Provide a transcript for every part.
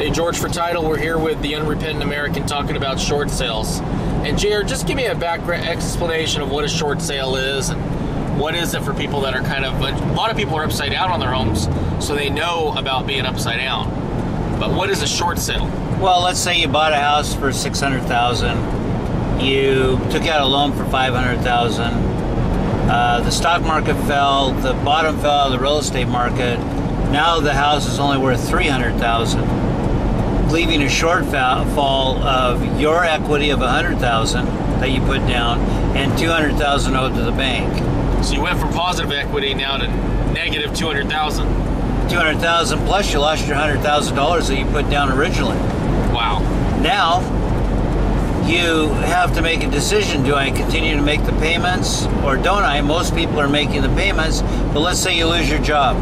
Hey, George for Title. We're here with the Unrepentant American talking about short sales. And JR, just give me a background explanation of what a short sale is and what is it for people that are kind of, a lot of people are upside down on their homes, so they know about being upside down. But what is a short sale? Well, let's say you bought a house for $600,000. You took out a loan for $500,000. The stock market fell, the bottom fell out of the real estate market. Now the house is only worth $300,000. Leaving a shortfall of your equity of $100,000 that you put down and $200,000 owed to the bank. So you went from positive equity now to negative $200,000. $200,000 plus you lost your $100,000 that you put down originally. Wow. Now you have to make a decision. Do I continue to make the payments or don't I? Most people are making the payments, but let's say you lose your job.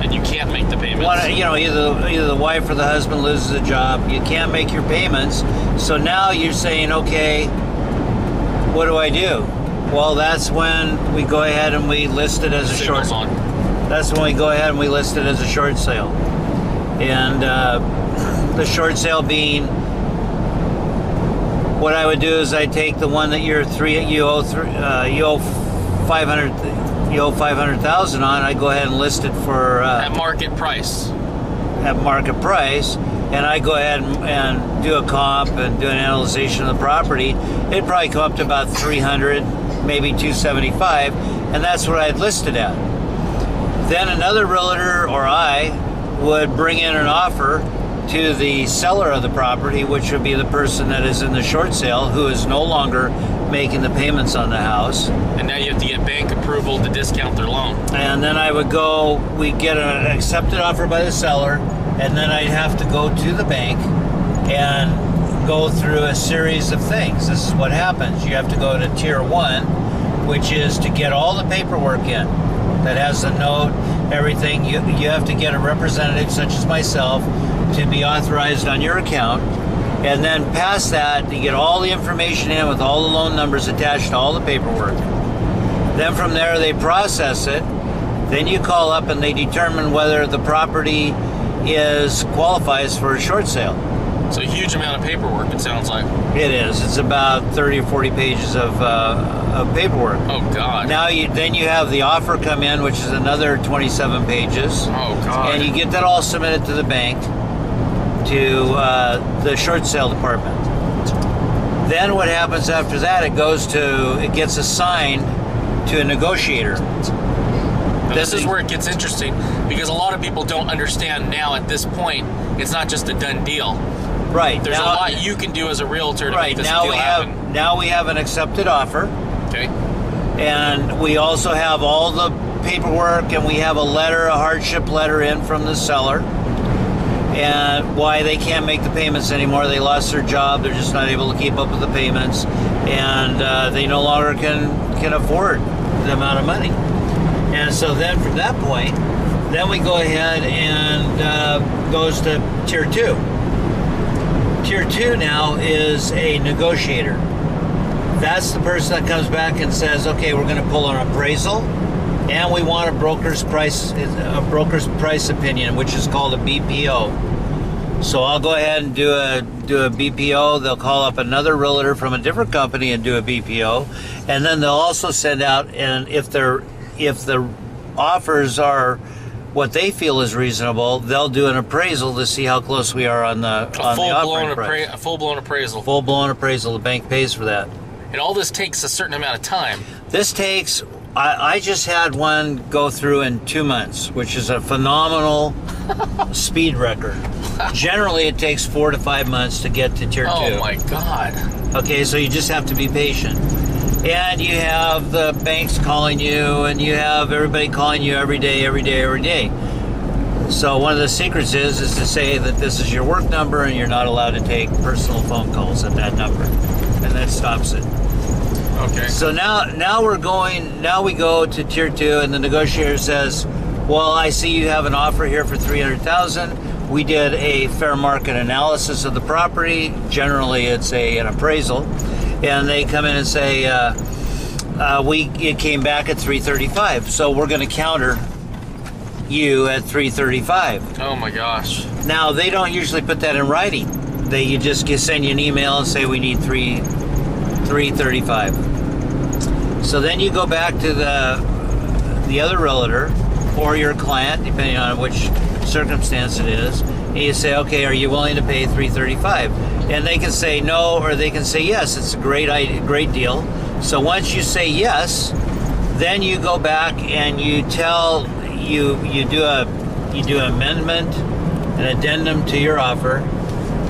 And you can't make the payments. Either the wife or the husband loses a job. You can't make your payments. So now you're saying, okay, what do I do? Well, that's when we go ahead and we list it as a short sale. That's when we go ahead and we list it as a short sale. And the short sale being, what I would do is I take the one that you owe $500,000 on. I go ahead and list it for at market price. At market price, and I go ahead and do a comp and do an analyzation of the property. It'd probably come up to about 300, maybe 275, and that's what I'd list it at. Then another realtor or I would bring in an offer to the seller of the property, which would be the person that is in the short sale, who is no longer making the payments on the house. And now you have to get bank approval to discount their loan. And then we'd get an accepted offer by the seller, and then I'd have to go to the bank and go through a series of things. This is what happens. You have to go to Tier 1, which is to get all the paperwork in. That has the note, everything. You have to get a representative such as myself to be authorized on your account. And then past that, you get all the information in with all the loan numbers attached to all the paperwork. Then from there, they process it. Then you call up and they determine whether the property qualifies for a short sale. It's a huge amount of paperwork, it sounds like. It is. It's about 30 or 40 pages of paperwork. Oh, God. Now then you have the offer come in, which is another 27 pages. Oh, God. And you get that all submitted to the bank, to the short sale department. Then what happens after that, it gets assigned to a negotiator. This is where it gets interesting, because a lot of people don't understand now at this point, it's not just a done deal. Right. There's a lot you can do as a realtor to make this deal happen. Now we have an accepted offer. Okay. And we also have all the paperwork, and we have a hardship letter in from the seller, and why they can't make the payments anymore. They lost their job. They're just not able to keep up with the payments, and they no longer can afford the amount of money. And so then from that point, then we go ahead and goes to Tier 2. Tier 2 now is a negotiator. That's the person that comes back and says, okay, we're going to pull an appraisal, and we want a broker's price opinion, which is called a BPO. So I'll go ahead and do a BPO. They'll call up another realtor from a different company and do a BPO, and then they'll also send out, and if the offers are what they feel is reasonable, they'll do an appraisal to see how close we are on the offering price. A full-blown appraisal. Full-blown appraisal. The bank pays for that. And all this takes a certain amount of time. This takes, I just had one go through in 2 months, which is a phenomenal speed record. Generally, it takes 4 to 5 months to get to Tier 2. Oh, my God. Okay, so you just have to be patient. And you have the banks calling you, and you have everybody calling you every day. So one of the secrets is to say that this is your work number, and you're not allowed to take personal phone calls at that number. And that stops it. Okay. So now we go to Tier 2, and the negotiator says, well, I see you have an offer here for $300,000. We did a fair market analysis of the property. Generally, it's an appraisal. And they come in and say, it came back at $335. So we're going to counter you at $335. Oh my gosh. Now they don't usually put that in writing. You just send you an email and say we need $335. So then you go back to the other realtor or your client, depending on which circumstance it is, and you say, okay, are you willing to pay $335? And they can say no, or they can say yes. It's a great deal. So once you say yes, then you go back and you do an amendment, an addendum to your offer,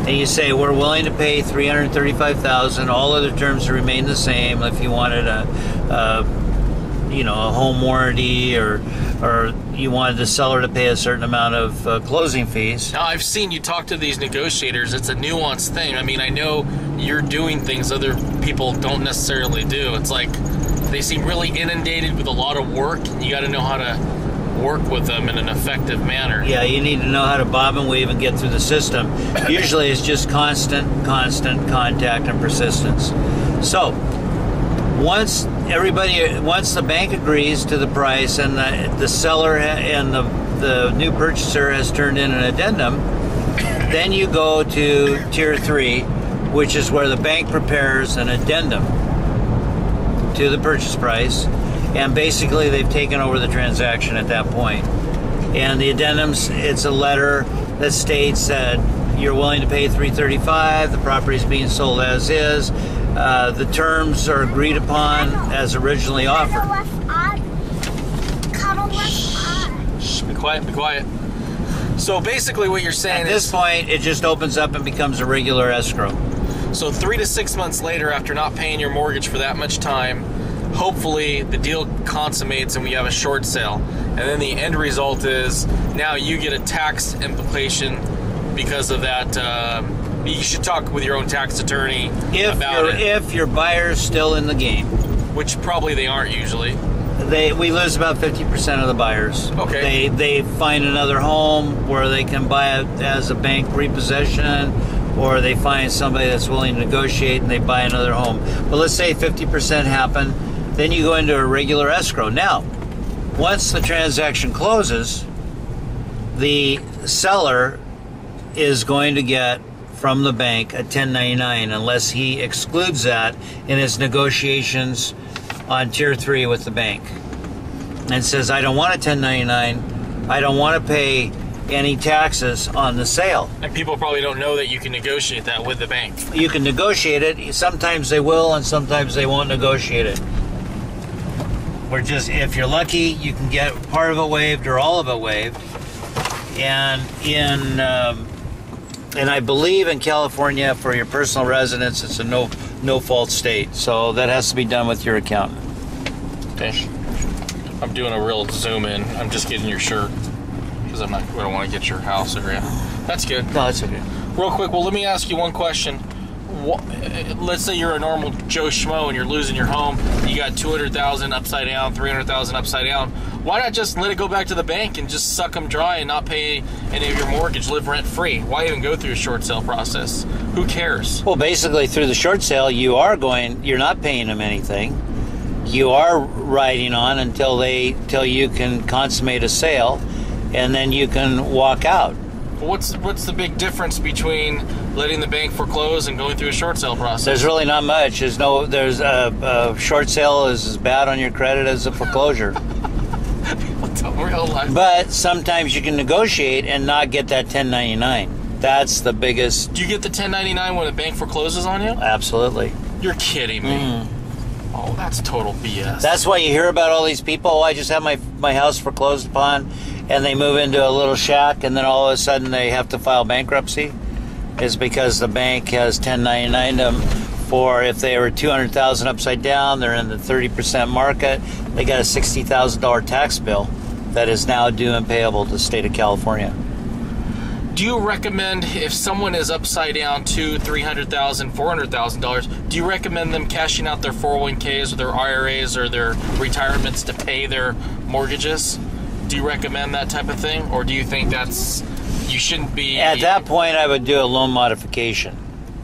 and you say we're willing to pay $335,000. All other terms remain the same. If you wanted a home warranty, or you wanted the seller to pay a certain amount of closing fees. Now, I've seen you talk to these negotiators. It's a nuanced thing. I mean, I know you're doing things other people don't necessarily do. It's like they seem really inundated with a lot of work, and you got to know how to work with them in an effective manner. Yeah, you need to know how to bob and weave and get through the system. Usually it's just constant contact and persistence. So once the bank agrees to the price and the seller and the new purchaser has turned in an addendum, then you go to tier 3, which is where the bank prepares an addendum to the purchase price, and basically they've taken over the transaction at that point. And the addendums, it's a letter that states that you're willing to pay $335, the property is being sold as is, the terms are agreed upon as originally offered. Shh, be quiet, be quiet. So basically what you're saying is, at this point, it just opens up and becomes a regular escrow. So 3 to 6 months later, after not paying your mortgage for that much time, hopefully the deal consummates and we have a short sale. And then the end result is now you get a tax implication because of that. You should talk with your own tax attorney about it. If your buyer's still in the game. Which probably they aren't usually. We lose about 50% of the buyers. Okay. They find another home where they can buy it as a bank repossession, or they find somebody that's willing to negotiate and they buy another home. But let's say 50% happen, then you go into a regular escrow. Now, once the transaction closes, the seller is going to get from the bank a 1099 unless he excludes that in his negotiations on tier 3 with the bank and says, I don't want a 1099, I don't want to pay any taxes on the sale. And people probably don't know that you can negotiate that with the bank. You can negotiate it. Sometimes they will and sometimes they won't negotiate it. If you're lucky, you can get part of it waived or all of it waived. And I believe in California, for your personal residence, it's a no-fault state. So that has to be done with your accountant. Okay. I'm doing a real zoom in. I'm just getting your shirt because I don't want to get your house area. That's good. No, that's okay. Real quick, well, let me ask you one question. Let's say you're a normal Joe Schmo and you're losing your home. You got $200,000 upside down, $300,000 upside down. Why not just let it go back to the bank and just suck them dry and not pay any of your mortgage, live rent free? Why even go through a short sale process? Who cares? Well, basically through the short sale, you're not paying them anything. You are riding on until you can consummate a sale, and then you can walk out. What's the big difference between letting the bank foreclose and going through a short sale process? There's really not much. There's a short sale is as bad on your credit as a foreclosure. But sometimes you can negotiate and not get that 1099. That's the biggest. Do you get the 1099 when a bank forecloses on you? Absolutely. You're kidding me. Oh, that's total BS. That's why you hear about all these people. Oh, I just have my house foreclosed upon, and they move into a little shack, and then all of a sudden they have to file bankruptcy. Is because the bank has 1099 them for if they were $200,000 upside down, they're in the 30% market. They got a $60,000 tax bill that is now due and payable to the state of California. Do you recommend, if someone is upside down $200,000, $300,000, $400,000, do you recommend them cashing out their 401ks or their IRAs or their retirements to pay their mortgages? Do you recommend that type of thing, or do you think you shouldn't be? At that point, I would do a loan modification.